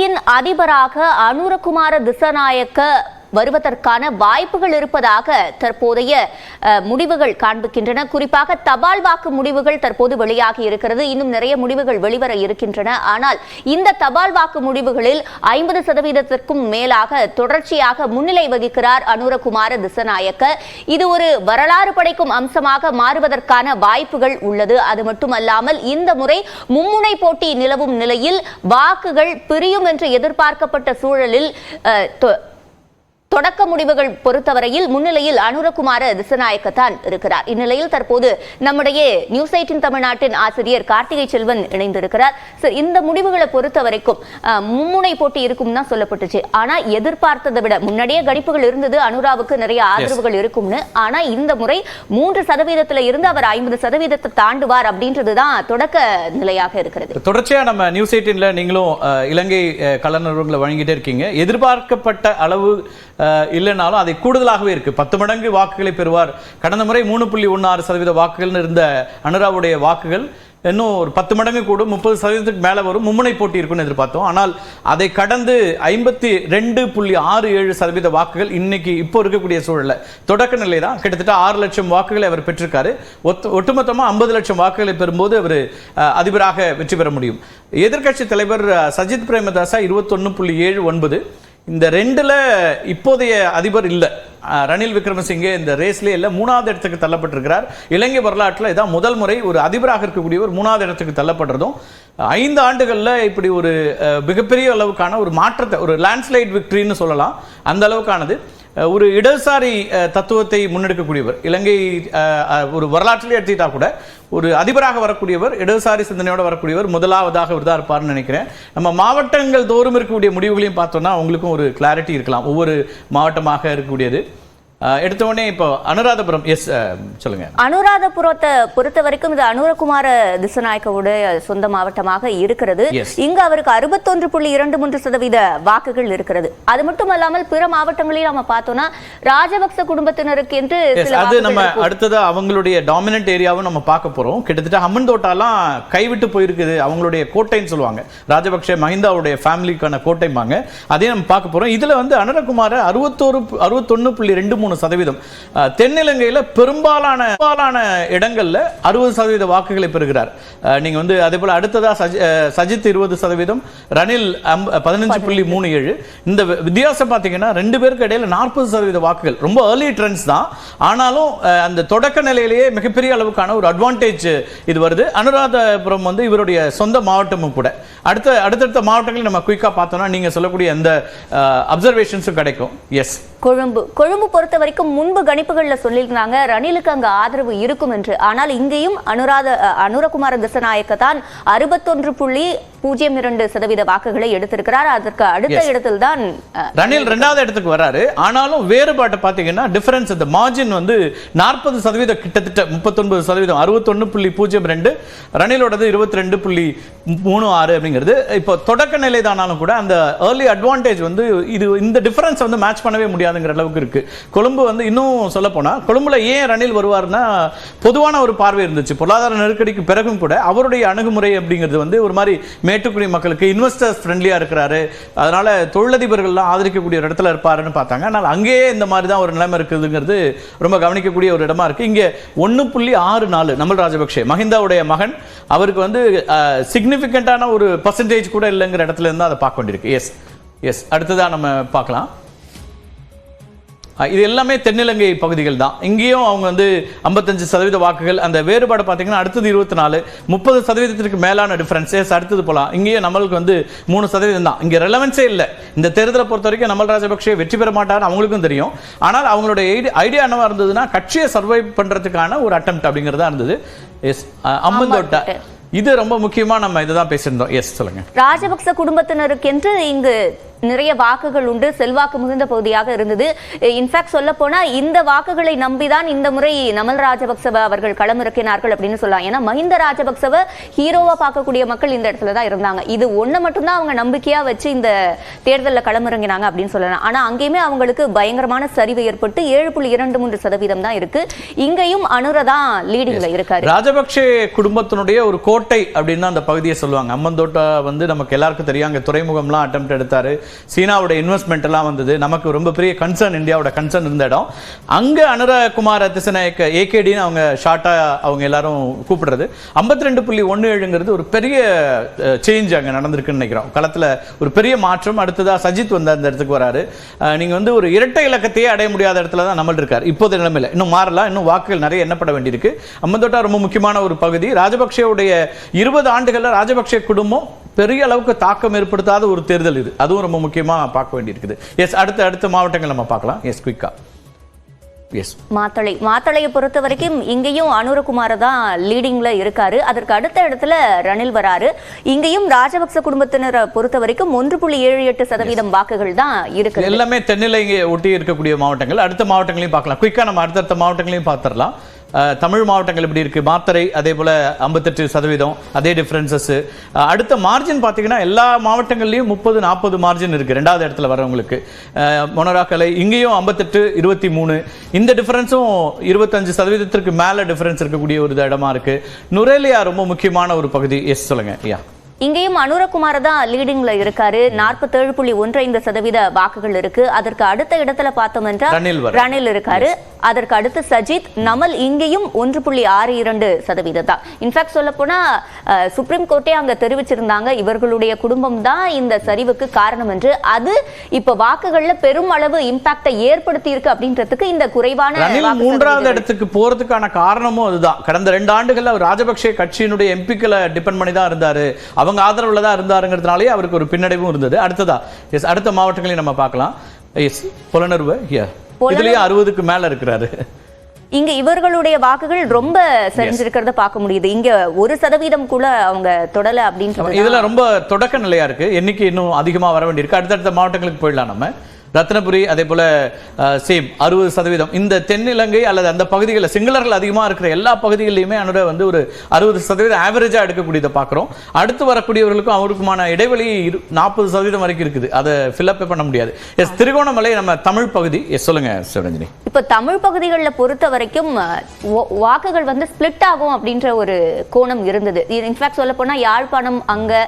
இலங்கையின் அதிபராக அனுரகுமார திசாநாயக்க வருவதற்கான வாய்ப்புகள் இருப்பதாக தற்போதைய முடிவுகள் காண்பிக்கின்றன. குறிப்பாக தபால் வாக்கு முடிவுகள் தற்போது வெளியாகி இருக்கிறது. இன்னும் நிறைய முடிவுகள் வெளிவர இருக்கின்றன. ஆனால் இந்த தபால் வாக்கு முடிவுகளில் 50% மேலாக தொடர்ச்சியாக முன்னிலை வகிக்கிறார் அனுரகுமார திசாநாயக்க. இது ஒரு வரலாறு படைக்கும் அம்சமாக மாறுவதற்கான வாய்ப்புகள் உள்ளது. அது மட்டுமல்லாமல் இந்த முறை மும்முனை போட்டி நிலவும் நிலையில் வாக்குகள் பிரியும் என்று எதிர்பார்க்கப்பட்ட சூழலில் தொடக்க முடிவுகள் பொறுத்தவரையில் முன்னிலையில் அனுரகுமார திசாநாயக்க தான் இருக்கிறார். இந்நிலையில் தற்போது நம்முடைய நியூஸ் 18 தமிழ்நாட்டின் ஆசிரியர் கார்த்திகை செல்வன் இணைந்திருக்கிறார். இந்த முடிவுகளை பொறுத்த வரைக்கும் மும்முனை போட்டி இருக்கும் தான் சொல்லப்பட்டுச்சு. ஆனா எதிர்பார்த்ததை விட முன்னாடியே கணிப்புகள் இருந்தது அனுராவுக்கு நிறைய ஆதரவுகள் இருக்கும்னு. ஆனா இந்த முறை 3% இருந்து அவர் 50% தாண்டுவார் அப்படின்றதுதான் தொடக்க நிலையாக இருக்கிறது. தொடர்ச்சியா நம்ம நியூஸ் 18ல நீங்களும் இலங்கை கள நிறுவனங்களை வழங்கிட்டே இருக்கீங்க. எதிர்பார்க்கப்பட்ட அளவு இல்லைனாலும் அதை கூடுதலாகவே இருக்கு. 10 மடங்கு வாக்குகளை பெறுவார். கடந்த முறை 3.16% வாக்குகள் இருந்த அனுராவுடைய வாக்குகள் இன்னும் ஒரு 10 மடங்கு கூடும், 30% மேல வரும், மும்முனை போட்டி இருக்குன்னு எதிர்பார்த்தோம். ஆனால் அதை கடந்து 52.67% வாக்குகள் இன்னைக்கு இப்போ இருக்கக்கூடிய சூழல்ல தொடக்க நிலை தான். கிட்டத்தட்ட 6 லட்சம் வாக்குகளை அவர் பெற்றிருக்காரு. ஒட்டுமொத்தமா 50 லட்சம் வாக்குகளை பெறும்போது அவர் அதிபராக வெற்றி பெற முடியும். எதிர்க்கட்சி தலைவர் சஜித் பிரேமதாசா 21.79. இந்த ரெண்டுல இப்போதைய அதிபர் இல்லை, ரணில் விக்ரமசிங்கே இந்த ரேஸ்லேயே இல்லை, 3வது இடத்துக்கு தள்ளப்பட்டிருக்கிறார். இலங்கை வரலாற்றில் இதான் முதல் முறை ஒரு அதிபராக இருக்கக்கூடியவர் 3வது இடத்துக்கு தள்ளப்படுறதும் 5 ஆண்டுகளில் இப்படி ஒரு மிகப்பெரிய அளவுக்கான ஒரு மாற்றத்தை, ஒரு லேண்ட்ஸ்லைட் விக்டரின்னு சொல்லலாம், அந்த அளவுக்கானது. ஒரு இடதுசாரி தத்துவத்தை முன்னெடுக்கக்கூடியவர், இலங்கை ஒரு வரலாற்றிலே எடுத்துக்கிட்டா கூட ஒரு அதிபராக வரக்கூடியவர், இடதுசாரி சிந்தனையோட வரக்கூடியவர் முதலாவதாக ஒரு தான் இருப்பார்னு நினைக்கிறேன். நம்ம மாவட்டங்கள் தோறும் இருக்கக்கூடிய முடிவுகளையும் பார்த்தோம்னா உங்களுக்கும் ஒரு கிளாரிட்டி இருக்கலாம், ஒவ்வொரு மாவட்டமாக இருக்கக்கூடியது. எடுத்தோடனே இப்போ அனுராதபுரம், எஸ் சொல்லுங்க. அனுராதபுரத்தை பொறுத்த வரைக்கும் இது அனுரகுமார திசாநாயக்கவுடைய சொந்த மாவட்டமாக இருக்கிறது. இங்கு அவருக்கு 61.23% வாக்குகள் இருக்கிறது. அது மட்டும் அல்லாமல் பிற மாவட்டங்களில் நம்ம பார்த்தோம்னா ராஜபக்ச குடும்பத்தினருக்கு என்று அது நம்ம அடுத்தது அவங்களுடைய டாமினன்ட் ஏரியாவும் நம்ம பார்க்க போறோம். கிட்டத்தட்ட ஹம்மன்தோட்டாலாம் கைவிட்டு போயிருக்குது, அவங்களுடைய கோட்டைன்னு சொல்லுவாங்க, ராஜபக்சே மஹிந்தாவுடைய ஃபேமிலிக்கான கோட்டைம்பாங்க. அதையும் நம்ம பார்க்க போறோம். இதுல வந்து அனுரகுமார 61.23%. தென்னிலங்கையில் பெரும்பாலான இடங்கள்ல 60% வாக்குகளை பெறுகிறார். நீங்க வந்து அதே போல அடுத்ததா சஜித் 20%, ரணில் 15.37. இந்த வித்தியாசம் பார்த்தீங்கன்னா 2 பேருக்கு இடையில 40% வாக்குகள். ரொம்ப ஏர்லி ட்ரெண்ட்ஸ் தான், ஆனாலும் அந்த தொடக்க நிலையிலேயே மிகப்பெரிய அளவுக்கான ஒரு அட்வான்டேஜ் இது வருது. அனுராதபுரம் வந்து இவருடைய சொந்த மாவட்டமும் கூட. அடுத்தடுத்த மாவட்டங்களில் நம்ம குயிக்கா பார்த்தோம்னா நீங்க சொல்லக்கூடிய அந்த அப்சர்வேஷன்ஸும் கிடைக்கும். எஸ், கொழும்பு பொறுத்த வரைக்கும் முன்பு கணிப்புகள்ல சொல்லியிருந்தாங்க ரணிலுக்கு அங்க ஆதரவு இருக்கும் என்று. ஆனால் இங்கேயும் அனுரகுமார திசாநாயக்க தான் 61.02% வாக்குகளை எடுத்திருக்கிறார். அதற்கு அடுத்த இடத்தில் தான் ரணில் 2வது இடத்துக்கு வராரு. ஆனாலும் வேறுபாட்டை பார்த்தீங்கன்னா டிஃபரன்ஸ், இந்த மார்ஜின் வந்து 40% கிட்டத்தட்ட 39%, 61.02, ரணிலோடது 22.36 அப்படிங்கிறது. இப்போ தொடக்க நிலை தானாலும் கூட அந்த ஏர்லி அட்வான்டேஜ் வந்து இது இந்த டிஃபரன்ஸ் வந்து மேட்ச் பண்ணவே முடியாதுங்கிற அளவுக்கு இருக்கு. கொழும்பு வந்து இன்னும் சொல்ல போனா கொழும்புல ஏன் ரணில் வருவார்னா பொதுவான ஒரு பார்வை இருந்துச்சு. பொருளாதார நெருக்கடிக்கு பிறகும் கூட அவருடைய அணுகுமுறை அப்படிங்கிறது வந்து ஒரு மாதிரி மேட்டுக்குடி மக்களுக்கு இன்வெஸ்டர்ஸ் ஃப்ரெண்ட்லியா இருக்கிறாரு, அதனால தொழிலதிபர்கள்லாம் ஆதரிக்கக்கூடிய ஒரு இடத்துல இருப்பாருன்னு பார்த்தாங்க. ஆனால் அங்கேயே இந்த மாதிரி தான் ஒரு நிலைமை இருக்குதுங்கிறது ரொம்ப கவனிக்கக்கூடிய ஒரு இடமா இருக்கு. இங்க 1.64 நமல் ராஜபக்சே மஹிந்தாவுடைய மகன், அவருக்கு வந்து சிக்னிபிகண்டான ஒரு பர்சன்டேஜ் கூட இல்லைங்கிற இடத்துல இருந்து அதை பார்க்க வேண்டியிருக்கு. எஸ் எஸ் அடுத்ததான் நம்ம பார்க்கலாம். இது எல்லாமே தென்னிலங்கை பகுதிகள் தான். இங்கேயும் அவங்க வந்து 55% வாக்குகள். அந்த வேறுபாடு பார்த்தீங்கன்னா அடுத்தது 24, 30% மேலான டிஃபரன்ஸ். அடுத்தது போலாம். இங்கேயும் நம்மளுக்கு வந்து 3% தான். இங்கே ரெலவன்ஸே இல்லை. இந்த தேர்தலை பொறுத்த வரைக்கும் நமல் ராஜபக்சே வெற்றி பெற மாட்டார் அவங்களுக்கும் தெரியும். ஆனால் அவங்களுடைய ஐடியா என்னவா இருந்ததுன்னா கட்சியை சர்வை பண்றதுக்கான ஒரு அட்டெம்ப்ட் அப்படிங்கிறதா இருந்தது. எஸ், அம்மந்தோட்டா இது ரொம்ப முக்கியமா நம்ம இதுதான் பேசியிருந்தோம். எஸ் சொல்லுங்க. ராஜபக்ச குடும்பத்தினருக்கு என்று இங்கு நிறைய வாக்குகள் உண்டு, செல்வாக்கு மிகுந்த பகுதியாக இருந்தது. இன்ஃபேக்ட் சொல்ல போனா இந்த வாக்குகளை நம்பிதான் இந்த முறை நமல் ராஜபக்சவ அவர்கள் களமிறக்கினார்கள் அப்படின்னு சொல்லலாம். ஏன்னா மஹிந்த ராஜபக்சவ ஹீரோவா பார்க்கக்கூடிய மக்கள் இந்த இடத்துல தான் இருந்தாங்க. இது ஒண்ணு மட்டும்தான் அவங்க நம்பிக்கையா வச்சு இந்த தேர்தலில் களமிறங்கினாங்க அப்படின்னு சொல்லலாம். ஆனா அங்கேயுமே அவங்களுக்கு பயங்கரமான சரிவு ஏற்பட்டு 7.23% தான் இருக்கு. இங்கேயும் அனுர தான் லீடிங்ல இருக்காரு. ராஜபக்சே குடும்பத்தினுடைய ஒரு கோட்டை அப்படின்னு அந்த பகுதியை சொல்லுவாங்க. அம்மந்தோட்டா வந்து நமக்கு எல்லாருக்கும் தெரியும், அங்க துறைமுகம்லாம் அட்டெம்ப்ட் எடுத்தாரு, சீனாவோட இன்வெஸ்ட்மெண்ட் எல்லாம் வந்தது, நமக்கு ரொம்ப பெரிய கன்சர்ன், இந்தியாவோட கன்சர்ன் இருந்த இடம். அங்க அனுரகுமார திசநாயக்க ஏகேடின்னு அவங்க ஷார்ட்டா அவங்க எல்லாரும் கூப்பிடுறது 52.17ங்கிறது ஒரு பெரிய சேஞ்ச் அங்க நடந்திருக்குன்னு நினைக்கிறோம். களத்துல ஒரு பெரிய மாற்றம். அடுத்ததா சஜித் வந்து அந்த இடத்துக்கு வராரு. நீங்க வந்து ஒரு இரட்டை இலக்கத்தையே அடைய முடியாத இடத்துல தான் நம்ம இருக்காரு இப்போது நிலைமையில. இன்னும் மாறலாம், இன்னும் வாக்குகள் நிறைய எண்ணப்பட வேண்டியிருக்கு. அம்மந்தோட்டா ரொம்ப முக்கியமான ஒரு பகுதி. ராஜபக்சேவுடைய 20 ஆண்டுகள்ல ராஜபக்சே குடும்பம் பெரிய அளவுக்கு தாக்கம் ஏற்படுத்தாத ஒரு தேர்தல் இது. அதுவும் ரொம்ப முக்கியமா பார்க்க வேண்டியிருக்குது. எஸ், அடுத்த மாவட்டங்கள் நம்ம பார்க்கலாம். எஸ், குயிக்கா. எஸ், மாத்தளையை பொறுத்த வரைக்கும் இங்கேயும் அனுரகுமார தான் லீடிங்ல இருக்காரு. அதற்கு அடுத்த இடத்துல ரணில் வராரு. இங்கேயும் ராஜபக்ச குடும்பத்தினரை பொறுத்த வரைக்கும் 1.78% வாக்குகள் தான் இருக்கு. எல்லாமே தென்னிலை ஒட்டி இருக்கக்கூடிய மாவட்டங்கள். அடுத்த மாவட்டங்களையும் பார்க்கலாம். குயிக்கா நம்ம அடுத்த மாவட்டங்களையும் பார்த்துடலாம். தமிழ் மாவட்டங்கள் எப்படி இருக்கு? மாத்தறை அதே போல 58%, அதே டிஃபரன்சஸ். அடுத்த மார்ஜின் பார்த்தீங்கன்னா எல்லா மாவட்டங்கள்லையும் 30-40 மார்ஜின் இருக்கு. ரெண்டாவது இடத்துல வரவங்களுக்கு மொனராக்கலை இங்கேயும் 58-23. இந்த டிஃபரன்ஸும் 25% மேல டிஃபரன்ஸ் இருக்கக்கூடிய ஒரு இடமா இருக்கு. நுரேலியா ரொம்ப முக்கியமான ஒரு பகுதி. எஸ், சொல்லுங்க. யா, இங்கேயும் அனுரகுமார தான் லீடிங்ல இருக்காரு. 47.15% வாக்குகள் இருக்கு. அதற்கு அடுத்த இடத்துல பார்த்தோம் என்றால் ரணில் இருக்காரு. அதற்கு அடுத்து சஜித், நமல் இங்கேயும் 1.62% தான். இன்ஃபேக்ட் சொல்ல போனா சுப்ரீம் கோர்ட்டே அங்க தெரிவிச்சிருந்தாங்க இவர்களுடைய குடும்பம் தான் இந்த சரிவுக்கு காரணம் என்று. அது இப்ப வாக்குகள்ல பெரும் அளவு இம்பாக்டை ஏற்படுத்தி இருக்கு அப்படின்றதுக்கு இந்த குறைவான மூன்றாவது இடத்துக்கு போறதுக்கான காரணமும் அதுதான். கடந்த 2 ஆண்டுகள்ல அவர் ராஜபக்சே கட்சியினுடைய எம்பிக்களை டிபெண்ட் பண்ணி தான் இருந்தாரு, அவங்க ஆதரவுல தான் இருந்தாருங்கிறதுனாலே அவருக்கு ஒரு பின்னடைவும் இருந்தது. அடுத்த மாவட்டங்களையும் நம்ம பார்க்கலாம். எஸ், புலனர்வு இதுலயே 60க்கு மேல இருக்கிறாரு. இங்க இவர்களுடைய வாக்குகள் ரொம்ப சரிஞ்சிருக்கிறத பார்க்க முடியுது. இங்க 1% கூட அவங்க தொடல அப்படின்னு இதுல ரொம்ப தொடக்க நிலையா இருக்கு. எண்ணிக்கை இன்னும் அதிகமா வர வேண்டியிருக்கு. அடுத்தடுத்த மாவட்டங்களுக்கு போயிடலாம். நம்ம ரத்னபுரி அதே போல சேம் 60%. இந்த தென்னிலங்கை அல்லது அந்த பகுதிகளில் சிங்களர்கள் அதிகமாக இருக்கிற எல்லா பகுதிகளிலுமே அனுர வந்து ஒரு 60% ஆவரேஜா எடுக்கக்கூடியதை பார்க்குறோம். அடுத்து வரக்கூடியவர்களுக்கும் அவருக்குமான இடைவெளி 40% வரைக்கும் இருக்குது. அதை ஃபில்அப் பண்ண முடியாது. எஸ், திருகோணமலை நம்ம தமிழ் பகுதி. எஸ், சொல்லுங்க சிவரஞ்சனி. இப்போ தமிழ் பகுதிகளில் பொறுத்த வரைக்கும் வாக்குகள் வந்து ஸ்பிளிட் ஆகும் அப்படின்ற ஒரு கோணம் இருந்தது. இன்ஃபேக்ட் சொல்ல போனா யாழ்ப்பாணம் அங்க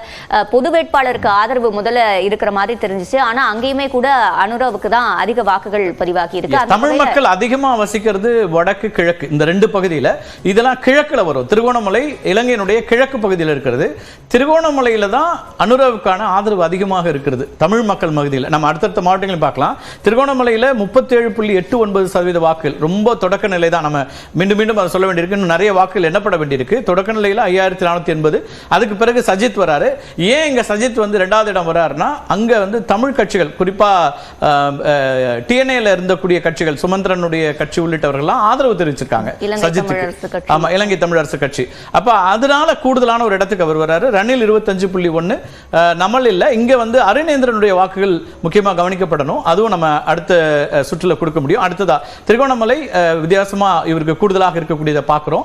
பொது வேட்பாளருக்கு ஆதரவு முதல்ல இருக்கிற மாதிரி தெரிஞ்சிச்சு. ஆனா அங்கேயுமே கூட அனுராவுக்கு தான் அதிக வாக்குகள் பதிவாகி இருக்கு. தமிழ் மக்கள் அதிகமா வசிக்கிறது வடக்கு கிழக்கு இந்த 2 பகுதியில. இதெல்லாம் கிழக்குல வரும். திருகோணமலை இலங்கையினுடைய கிழக்கு பகுதியில் இருக்கிறது. திருகோணமலையில தான் அனுராவுக்கான ஆதரவு அதிகமாக இருக்கிறது தமிழ் மக்கள் பகுதியில். நம்ம அடுத்தடுத்த மாவட்டங்களையும் பார்க்கலாம். திருகோணமலையில 37.89% வாக்குகள் ரொம்ப தொடக்க நிலை தான். நம்ம மீண்டும் அதை சொல்ல வேண்டியிருக்கு. இன்னும் நிறைய வாக்குகள் எண்ணப்பட வேண்டியிருக்கு. தொடக்க நிலையில 5480. அதுக்கு பிறகு சஜித் வராரு. ஏன் இங்க சஜித் வந்து 2வது இடம் வராருன்னா அங்க வந்து தமிழ் கட்சிகள், குறிப்பா டிஎன்ஏல இருந்தக்கூடிய கட்சிகள், சுமந்திரனுடைய கட்சி உள்ளிட்டவர்கள்லாம் ஆதரவு தெரிவிச்சிருக்காங்க சஜித்துக்கு. ஆமா, இலங்கை தமிழரசு கட்சி. அப்ப அதனால கூடுதலான ஒரு இடத்துக்கு அவர் வராரு. ரணில் 25.1, நமல் இல்ல. இங்க வந்து அருணேந்திரனுடைய வாக்குகள் முக்கியமா கவனிக்கப்படணும். அதுவும் நம்ம அடுத்த சுற்றுல கொடுக்க முடியும். அடுத்ததா திருகோணமலை வித்தியாசமா இவருக்கு கூடுதலாக இருக்கக்கூடியதை பார்க்கிறோம்.